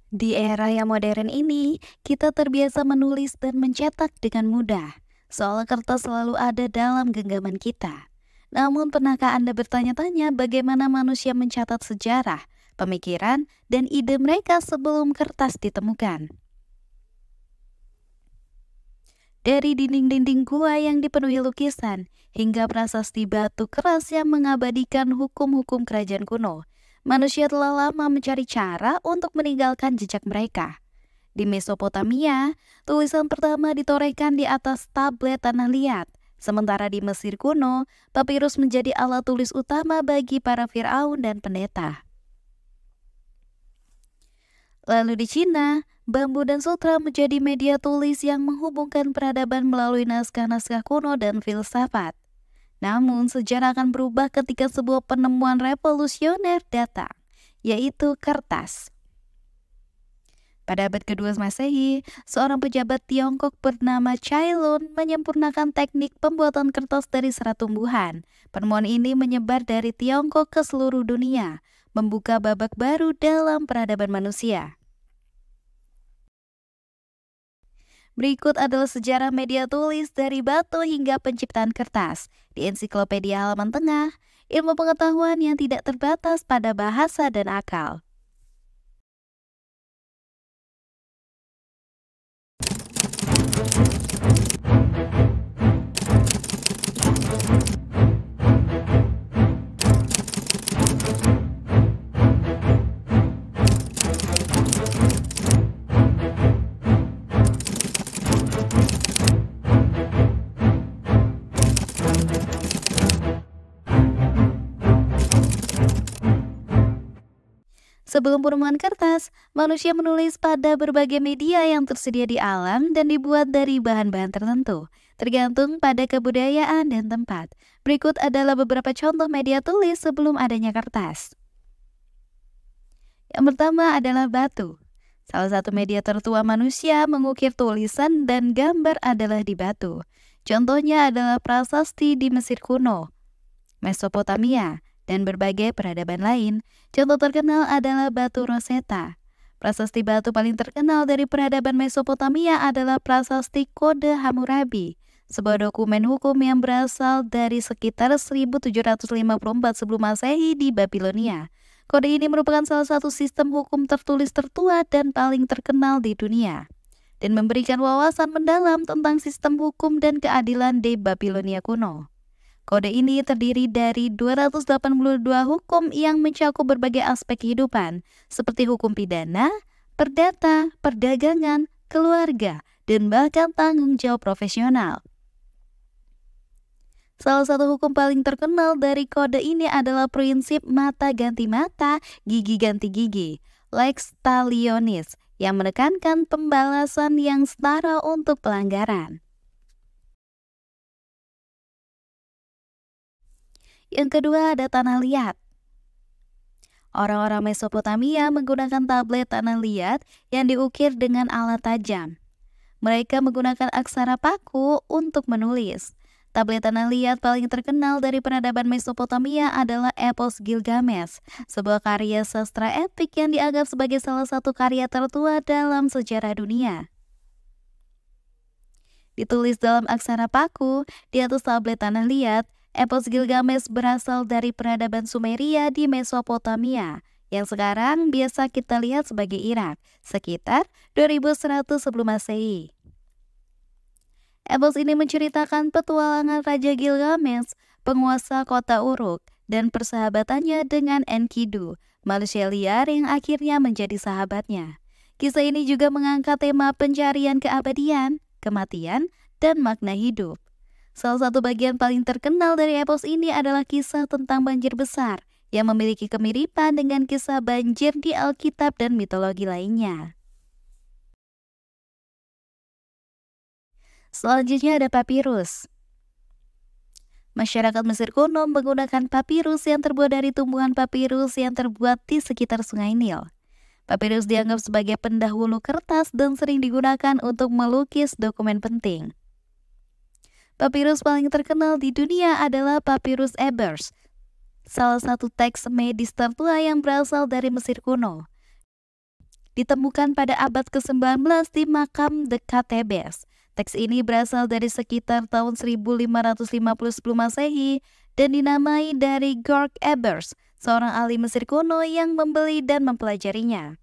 Di era yang modern ini, kita terbiasa menulis dan mencetak dengan mudah, seolah kertas selalu ada dalam genggaman kita. Namun, pernahkah Anda bertanya-tanya bagaimana manusia mencatat sejarah, pemikiran, dan ide mereka sebelum kertas ditemukan? Dari dinding-dinding gua yang dipenuhi lukisan, hingga prasasti batu keras yang mengabadikan hukum-hukum kerajaan kuno, manusia telah lama mencari cara untuk meninggalkan jejak mereka. Di Mesopotamia, tulisan pertama ditorehkan di atas tablet tanah liat. Sementara di Mesir kuno, papirus menjadi alat tulis utama bagi para Firaun dan pendeta. Lalu di Cina, bambu dan sutra menjadi media tulis yang menghubungkan peradaban melalui naskah-naskah kuno dan filsafat. Namun, sejarah akan berubah ketika sebuah penemuan revolusioner datang, yaitu kertas. Pada abad ke-2 Masehi, seorang pejabat Tiongkok bernama Cai Lun menyempurnakan teknik pembuatan kertas dari serat tumbuhan. Penemuan ini menyebar dari Tiongkok ke seluruh dunia, membuka babak baru dalam peradaban manusia. Berikut adalah sejarah media tulis dari batu hingga penciptaan kertas. Di Ensiklopedia Halaman Tengah, ilmu pengetahuan yang tidak terbatas pada bahasa dan akal. Sebelum penemuan kertas, manusia menulis pada berbagai media yang tersedia di alam dan dibuat dari bahan-bahan tertentu, tergantung pada kebudayaan dan tempat. Berikut adalah beberapa contoh media tulis sebelum adanya kertas. Yang pertama adalah batu. Salah satu media tertua manusia mengukir tulisan dan gambar adalah di batu. Contohnya adalah prasasti di Mesir kuno, Mesopotamia, dan berbagai peradaban lain. Contoh terkenal adalah batu Rosetta. Prasasti batu paling terkenal dari peradaban Mesopotamia adalah prasasti Kode Hammurabi, sebuah dokumen hukum yang berasal dari sekitar 1754 sebelum Masehi di Babilonia. Kode ini merupakan salah satu sistem hukum tertulis tertua dan paling terkenal di dunia, dan memberikan wawasan mendalam tentang sistem hukum dan keadilan di Babilonia kuno. Kode ini terdiri dari 282 hukum yang mencakup berbagai aspek kehidupan, seperti hukum pidana, perdata, perdagangan, keluarga, dan bahkan tanggung jawab profesional. Salah satu hukum paling terkenal dari kode ini adalah prinsip mata ganti mata, gigi ganti gigi, lex talionis, yang menekankan pembalasan yang setara untuk pelanggaran. Yang kedua ada tanah liat. Orang-orang Mesopotamia menggunakan tablet tanah liat yang diukir dengan alat tajam. Mereka menggunakan aksara paku untuk menulis. Tablet tanah liat paling terkenal dari peradaban Mesopotamia adalah Epos Gilgamesh, sebuah karya sastra epik yang dianggap sebagai salah satu karya tertua dalam sejarah dunia. Ditulis dalam aksara paku di atas tablet tanah liat, Epos Gilgamesh berasal dari peradaban Sumeria di Mesopotamia, yang sekarang biasa kita lihat sebagai Irak, sekitar 2100 sebelum Masehi. Epos ini menceritakan petualangan Raja Gilgamesh, penguasa kota Uruk, dan persahabatannya dengan Enkidu, manusia liar yang akhirnya menjadi sahabatnya. Kisah ini juga mengangkat tema pencarian keabadian, kematian, dan makna hidup. Salah satu bagian paling terkenal dari epos ini adalah kisah tentang banjir besar yang memiliki kemiripan dengan kisah banjir di Alkitab dan mitologi lainnya. Selanjutnya ada papirus. Masyarakat Mesir kuno menggunakan papirus yang terbuat dari tumbuhan papirus yang terbuat di sekitar Sungai Nil. Papirus dianggap sebagai pendahulu kertas dan sering digunakan untuk melukis dokumen penting. Papirus paling terkenal di dunia adalah Papyrus Ebers, salah satu teks medis tertua yang berasal dari Mesir kuno. ditemukan pada abad ke-19 di makam dekat Tebes. Teks ini berasal dari sekitar tahun 1550 sebelum Masehi dan dinamai dari George Ebers, seorang ahli Mesir kuno yang membeli dan mempelajarinya.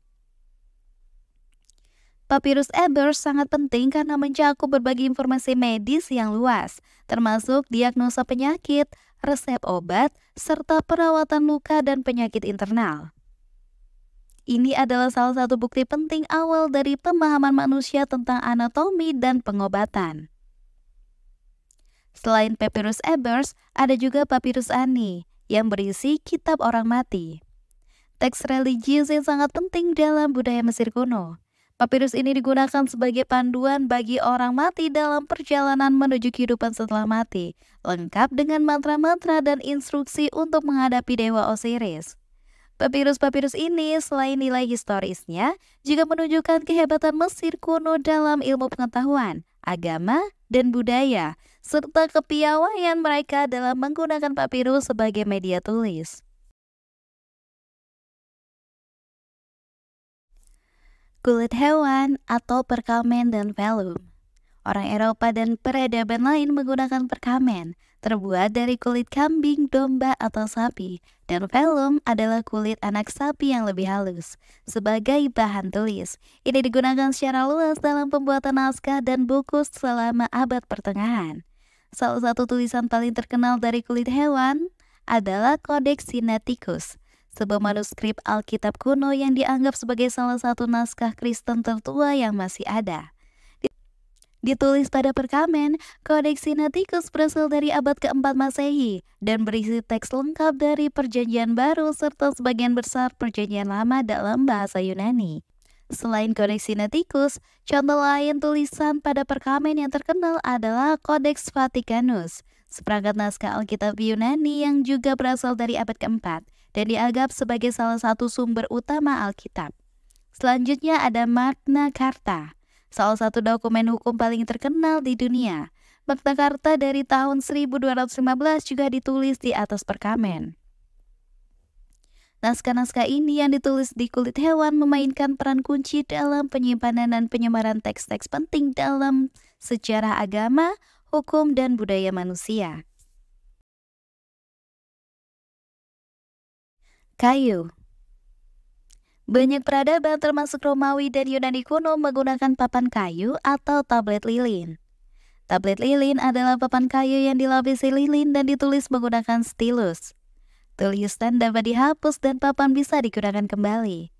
Papirus Ebers sangat penting karena mencakup berbagai informasi medis yang luas, termasuk diagnosa penyakit, resep obat, serta perawatan luka dan penyakit internal. Ini adalah salah satu bukti penting awal dari pemahaman manusia tentang anatomi dan pengobatan. Selain Papyrus Ebers, ada juga Papyrus Ani yang berisi kitab orang mati. Teks religius yang sangat penting dalam budaya Mesir kuno. Papirus ini digunakan sebagai panduan bagi orang mati dalam perjalanan menuju kehidupan setelah mati, lengkap dengan mantra-mantra dan instruksi untuk menghadapi Dewa Osiris. Papirus-papirus ini selain nilai historisnya, juga menunjukkan kehebatan Mesir kuno dalam ilmu pengetahuan, agama, dan budaya, serta kepiawaian mereka dalam menggunakan papirus sebagai media tulis. Kulit hewan atau perkamen dan velum. Orang Eropa dan peradaban lain menggunakan perkamen, terbuat dari kulit kambing, domba, atau sapi, dan velum adalah kulit anak sapi yang lebih halus, sebagai bahan tulis. Ini digunakan secara luas dalam pembuatan naskah dan buku selama abad pertengahan. Salah satu tulisan paling terkenal dari kulit hewan adalah Codex Sinaiticus, sebuah manuskrip Alkitab kuno yang dianggap sebagai salah satu naskah Kristen tertua yang masih ada. Ditulis pada perkamen, Codex Sinaiticus berasal dari abad keempat Masehi dan berisi teks lengkap dari Perjanjian Baru serta sebagian besar Perjanjian Lama dalam bahasa Yunani. Selain Codex Sinaiticus, contoh lain tulisan pada perkamen yang terkenal adalah Codex Vaticanus, seperangkat naskah Alkitab Yunani yang juga berasal dari abad keempat dan dianggap sebagai salah satu sumber utama Alkitab. Selanjutnya ada Magna Carta, salah satu dokumen hukum paling terkenal di dunia. Magna Carta dari tahun 1215 juga ditulis di atas perkamen. Naskah-naskah ini yang ditulis di kulit hewan memainkan peran kunci dalam penyimpanan dan penyebaran teks-teks penting dalam sejarah agama, hukum, dan budaya manusia. Kayu. Banyak peradaban termasuk Romawi dan Yunani kuno menggunakan papan kayu atau tablet lilin. Tablet lilin adalah papan kayu yang dilapisi lilin dan ditulis menggunakan stilus. Tulisan dapat dihapus dan papan bisa digunakan kembali.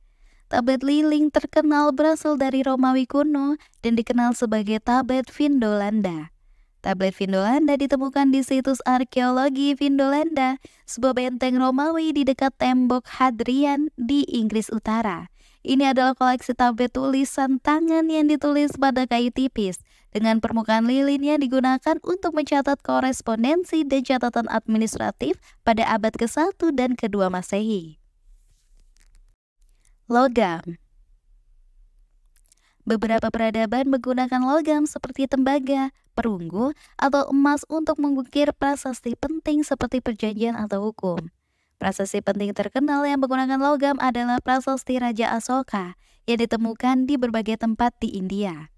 Tablet lilin terkenal berasal dari Romawi kuno dan dikenal sebagai tablet Vindolanda. Tablet Vindolanda ditemukan di situs arkeologi Vindolanda, sebuah benteng Romawi di dekat tembok Hadrian di Inggris Utara. Ini adalah koleksi tablet tulisan tangan yang ditulis pada kayu tipis, dengan permukaan lilin yang digunakan untuk mencatat korespondensi dan catatan administratif pada abad ke-1 dan ke-2 Masehi. Logam. Beberapa peradaban menggunakan logam seperti tembaga, perunggu, atau emas untuk mengukir prasasti penting seperti perjanjian atau hukum. Prasasti penting terkenal yang menggunakan logam adalah prasasti Raja Asoka yang ditemukan di berbagai tempat di India.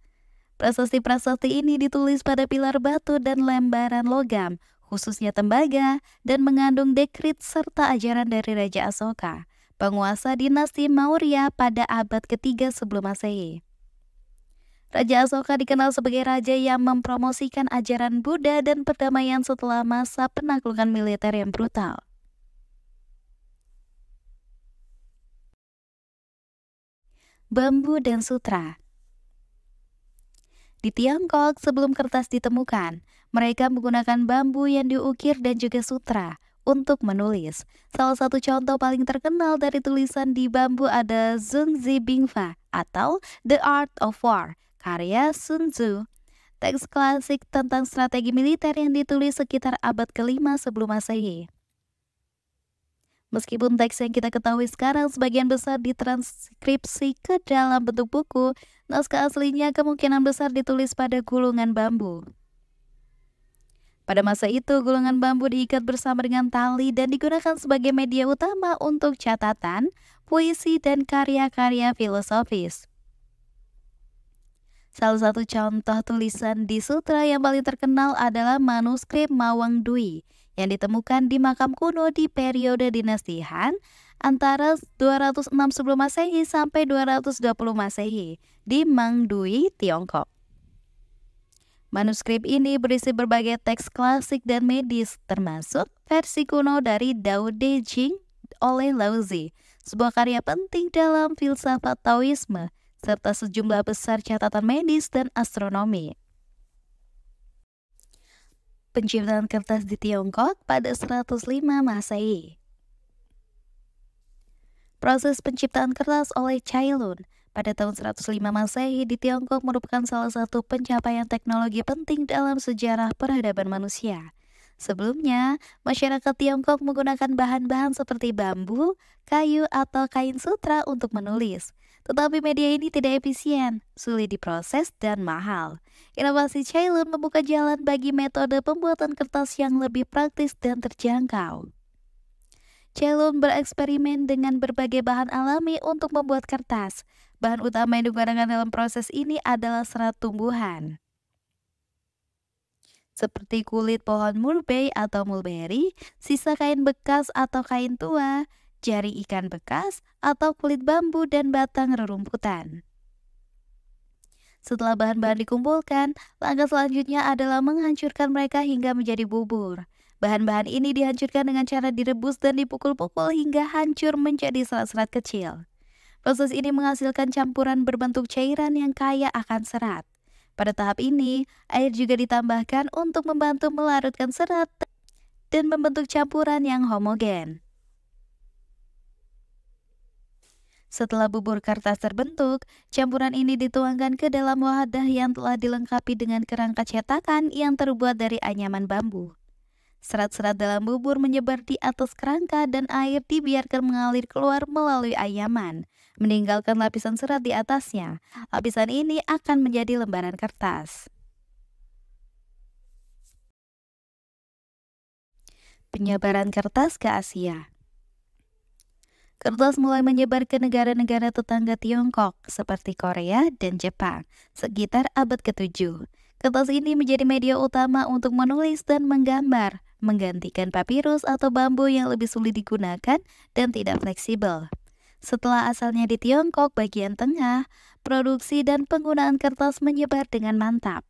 Prasasti-prasasti ini ditulis pada pilar batu dan lembaran logam, khususnya tembaga, dan mengandung dekrit serta ajaran dari Raja Asoka, penguasa dinasti Maurya pada abad ke-3 sebelum Masehi. Raja Asoka dikenal sebagai raja yang mempromosikan ajaran Buddha dan perdamaian setelah masa penaklukan militer yang brutal. Bambu dan sutra. Di Tiongkok, sebelum kertas ditemukan, mereka menggunakan bambu yang diukir dan juga sutra untuk menulis. Salah satu contoh paling terkenal dari tulisan di bambu ada Zun Zi Bingfa atau The Art of War, karya Sun Tzu. Teks klasik tentang strategi militer yang ditulis sekitar abad ke-5 sebelum Masehi. Meskipun teks yang kita ketahui sekarang sebagian besar ditranskripsi ke dalam bentuk buku, naskah aslinya kemungkinan besar ditulis pada gulungan bambu. Pada masa itu, gulungan bambu diikat bersama dengan tali dan digunakan sebagai media utama untuk catatan, puisi, dan karya-karya filosofis. Salah satu contoh tulisan di sutra yang paling terkenal adalah manuskrip Mawang Dui yang ditemukan di makam kuno di periode dinasti Han antara 206 sebelum Masehi sampai 220 Masehi di Mangdui, Tiongkok. Manuskrip ini berisi berbagai teks klasik dan medis, termasuk versi kuno dari Dao De Jing oleh Laozi, sebuah karya penting dalam filsafat Taoisme, serta sejumlah besar catatan medis dan astronomi. Penciptaan kertas di Tiongkok pada 105 Masehi. Proses penciptaan kertas oleh Cai Lun pada tahun 105 Masehi di Tiongkok merupakan salah satu pencapaian teknologi penting dalam sejarah peradaban manusia. Sebelumnya, masyarakat Tiongkok menggunakan bahan-bahan seperti bambu, kayu, atau kain sutra untuk menulis. Tetapi media ini tidak efisien, sulit diproses, dan mahal. Inovasi Cai Lun membuka jalan bagi metode pembuatan kertas yang lebih praktis dan terjangkau. Cai Lun bereksperimen dengan berbagai bahan alami untuk membuat kertas. Bahan utama yang digunakan dalam proses ini adalah serat tumbuhan, seperti kulit pohon mulbei atau mulberry, sisa kain bekas atau kain tua, jari ikan bekas, atau kulit bambu dan batang rerumputan. Setelah bahan-bahan dikumpulkan, langkah selanjutnya adalah menghancurkan mereka hingga menjadi bubur. Bahan-bahan ini dihancurkan dengan cara direbus dan dipukul-pukul hingga hancur menjadi serat-serat kecil. Proses ini menghasilkan campuran berbentuk cairan yang kaya akan serat. Pada tahap ini, air juga ditambahkan untuk membantu melarutkan serat dan membentuk campuran yang homogen. Setelah bubur kertas terbentuk, campuran ini dituangkan ke dalam wadah yang telah dilengkapi dengan kerangka cetakan yang terbuat dari anyaman bambu. Serat-serat dalam bubur menyebar di atas kerangka dan air dibiarkan mengalir keluar melalui anyaman, meninggalkan lapisan serat di atasnya. Lapisan ini akan menjadi lembaran kertas. Penyebaran kertas ke Asia. Kertas mulai menyebar ke negara-negara tetangga Tiongkok seperti Korea dan Jepang sekitar abad ke-7. Kertas ini menjadi media utama untuk menulis dan menggambar, menggantikan papirus atau bambu yang lebih sulit digunakan dan tidak fleksibel. Setelah asalnya di Tiongkok bagian tengah, produksi dan penggunaan kertas menyebar dengan mantap.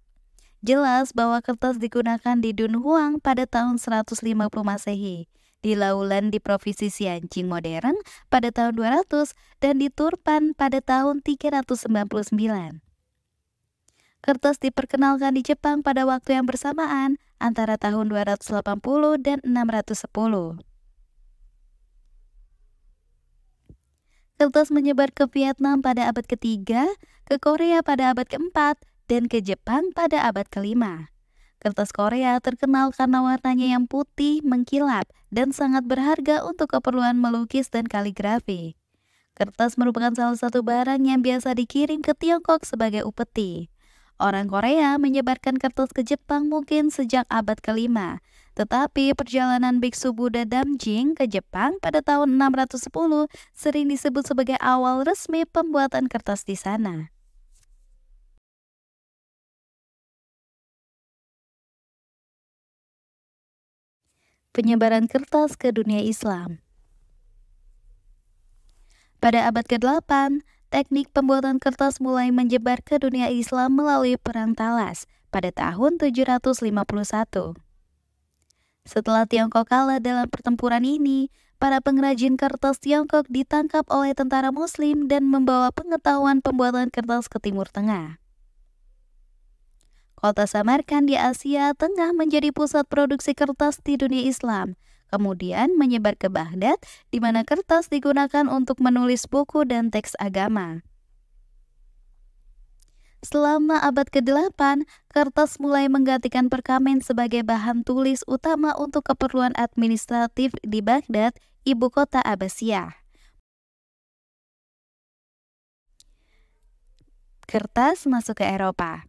Jelas bahwa kertas digunakan di Dunhuang pada tahun 150 Masehi, di Laulan di Provinsi Xinjiang modern pada tahun 200, dan di Turpan pada tahun 399. Kertas diperkenalkan di Jepang pada waktu yang bersamaan antara tahun 280 dan 610. Kertas menyebar ke Vietnam pada abad ketiga, ke Korea pada abad keempat, dan ke Jepang pada abad kelima. Kertas Korea terkenal karena warnanya yang putih, mengkilap, dan sangat berharga untuk keperluan melukis dan kaligrafi. Kertas merupakan salah satu barang yang biasa dikirim ke Tiongkok sebagai upeti. Orang Korea menyebarkan kertas ke Jepang mungkin sejak abad kelima, tetapi perjalanan biksu Buddha Damjing ke Jepang pada tahun 610 sering disebut sebagai awal resmi pembuatan kertas di sana. Penyebaran kertas ke dunia Islam. Pada abad ke-8, teknik pembuatan kertas mulai menyebar ke dunia Islam melalui Perang Talas pada tahun 751. Setelah Tiongkok kalah dalam pertempuran ini, para pengrajin kertas Tiongkok ditangkap oleh tentara Muslim dan membawa pengetahuan pembuatan kertas ke Timur Tengah. Kota Samarkand di Asia Tengah menjadi pusat produksi kertas di dunia Islam, kemudian menyebar ke Baghdad, di mana kertas digunakan untuk menulis buku dan teks agama. Selama abad ke-8, kertas mulai menggantikan perkamen sebagai bahan tulis utama untuk keperluan administratif di Baghdad, ibu kota Abbasiyah. Kertas masuk ke Eropa.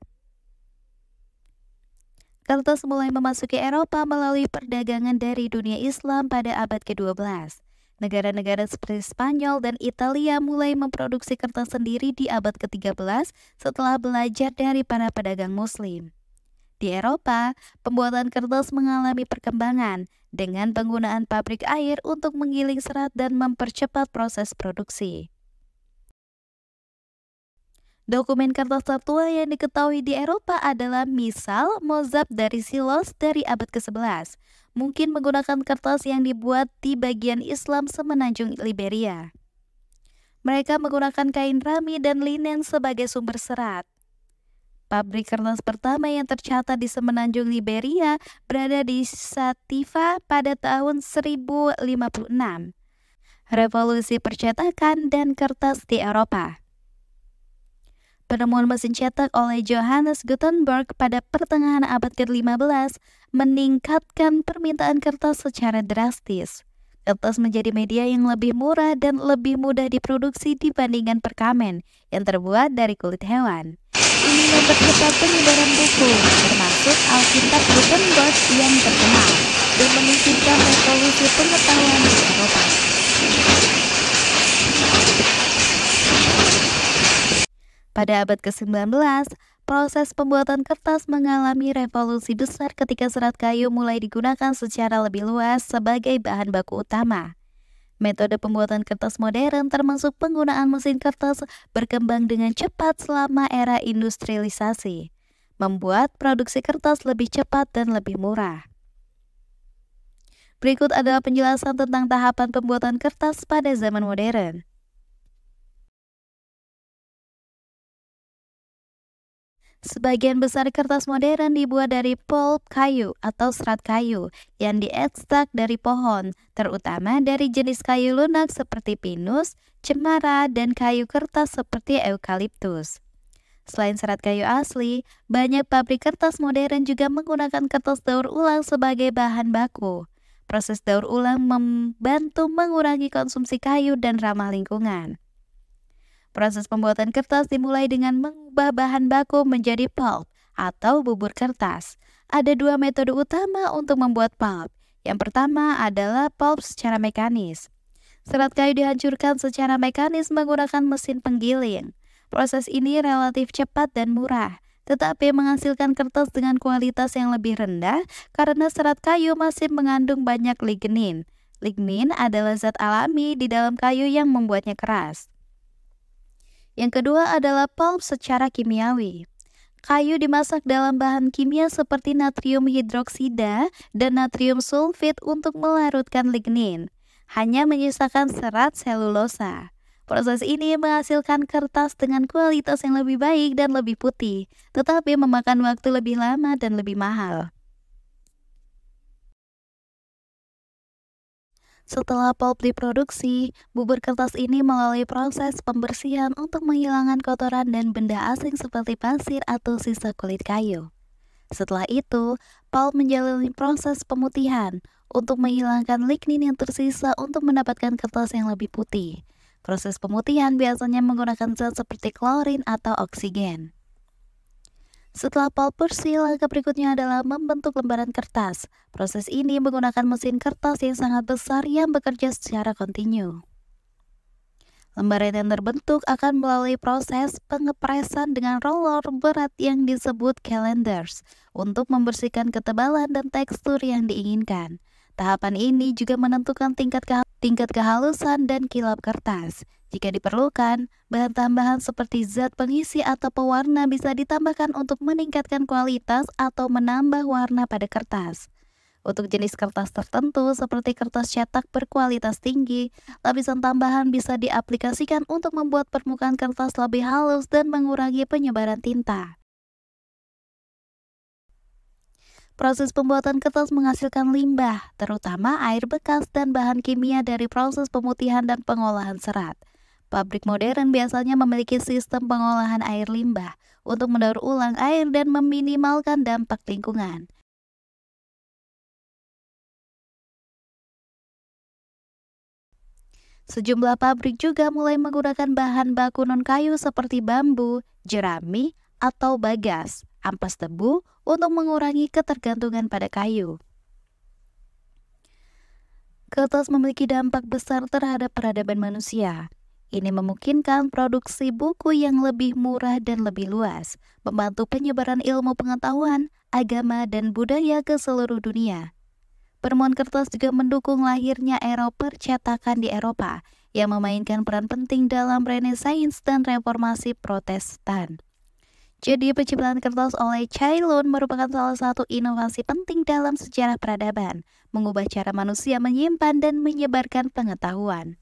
Kertas mulai memasuki Eropa melalui perdagangan dari dunia Islam pada abad ke-12. Negara-negara seperti Spanyol dan Italia mulai memproduksi kertas sendiri di abad ke-13 setelah belajar dari para pedagang Muslim. Di Eropa, pembuatan kertas mengalami perkembangan dengan penggunaan pabrik air untuk menggiling serat dan mempercepat proses produksi. Dokumen kertas tertua yang diketahui di Eropa adalah misal Mozab dari Silos dari abad ke-11, mungkin menggunakan kertas yang dibuat di bagian Islam semenanjung Liberia. Mereka menggunakan kain rami dan linen sebagai sumber serat. Pabrik kertas pertama yang tercatat di semenanjung Liberia berada di Sativa pada tahun 1056. Revolusi percetakan dan kertas di Eropa. Penemuan mesin cetak oleh Johannes Gutenberg pada pertengahan abad ke-15 meningkatkan permintaan kertas secara drastis. Kertas menjadi media yang lebih murah dan lebih mudah diproduksi dibandingkan perkamen yang terbuat dari kulit hewan. Ini mempercepat penyebaran buku, termasuk Alkitab Gutenberg yang terkenal, dan memungkinkan revolusi pengetahuan di Eropa. Pada abad ke-19, proses pembuatan kertas mengalami revolusi besar ketika serat kayu mulai digunakan secara lebih luas sebagai bahan baku utama. Metode pembuatan kertas modern termasuk penggunaan mesin kertas berkembang dengan cepat selama era industrialisasi, membuat produksi kertas lebih cepat dan lebih murah. Berikut adalah penjelasan tentang tahapan pembuatan kertas pada zaman modern. Sebagian besar kertas modern dibuat dari pulp kayu atau serat kayu yang diekstrak dari pohon, terutama dari jenis kayu lunak seperti pinus, cemara, dan kayu kertas seperti eukaliptus. Selain serat kayu asli, banyak pabrik kertas modern juga menggunakan kertas daur ulang sebagai bahan baku. Proses daur ulang membantu mengurangi konsumsi kayu dan ramah lingkungan. Proses pembuatan kertas dimulai dengan mengubah bahan baku menjadi pulp atau bubur kertas. Ada dua metode utama untuk membuat pulp. Yang pertama adalah pulp secara mekanis. Serat kayu dihancurkan secara mekanis menggunakan mesin penggiling. Proses ini relatif cepat dan murah, tetapi menghasilkan kertas dengan kualitas yang lebih rendah karena serat kayu masih mengandung banyak lignin. Lignin adalah zat alami di dalam kayu yang membuatnya keras. Yang kedua adalah pulp secara kimiawi. Kayu dimasak dalam bahan kimia seperti natrium hidroksida dan natrium sulfit untuk melarutkan lignin, hanya menyisakan serat selulosa. Proses ini menghasilkan kertas dengan kualitas yang lebih baik dan lebih putih, tetapi memakan waktu lebih lama dan lebih mahal. Setelah pulp diproduksi, bubur kertas ini melalui proses pembersihan untuk menghilangkan kotoran dan benda asing seperti pasir atau sisa kulit kayu. Setelah itu, pulp menjalani proses pemutihan untuk menghilangkan lignin yang tersisa untuk mendapatkan kertas yang lebih putih. Proses pemutihan biasanya menggunakan zat seperti klorin atau oksigen. Setelah pulp bersih, langkah berikutnya adalah membentuk lembaran kertas. Proses ini menggunakan mesin kertas yang sangat besar yang bekerja secara kontinu. Lembaran yang terbentuk akan melalui proses pengepresan dengan roller berat yang disebut calendars untuk membersihkan ketebalan dan tekstur yang diinginkan. Tahapan ini juga menentukan tingkat kehalusan dan kilap kertas. Jika diperlukan, bahan tambahan seperti zat pengisi atau pewarna bisa ditambahkan untuk meningkatkan kualitas atau menambah warna pada kertas. Untuk jenis kertas tertentu seperti kertas cetak berkualitas tinggi, lapisan tambahan bisa diaplikasikan untuk membuat permukaan kertas lebih halus dan mengurangi penyebaran tinta. Proses pembuatan kertas menghasilkan limbah, terutama air bekas dan bahan kimia dari proses pemutihan dan pengolahan serat. Pabrik modern biasanya memiliki sistem pengolahan air limbah untuk mendaur ulang air dan meminimalkan dampak lingkungan. Sejumlah pabrik juga mulai menggunakan bahan baku non-kayu seperti bambu, jerami, atau bagas, ampas tebu untuk mengurangi ketergantungan pada kayu. Kertas memiliki dampak besar terhadap peradaban manusia. Ini memungkinkan produksi buku yang lebih murah dan lebih luas, membantu penyebaran ilmu pengetahuan, agama, dan budaya ke seluruh dunia. Penemuan kertas juga mendukung lahirnya era percetakan di Eropa, yang memainkan peran penting dalam Renaissance dan Reformasi Protestan. Jadi, penciptaan kertas oleh Ceylon merupakan salah satu inovasi penting dalam sejarah peradaban, mengubah cara manusia menyimpan dan menyebarkan pengetahuan.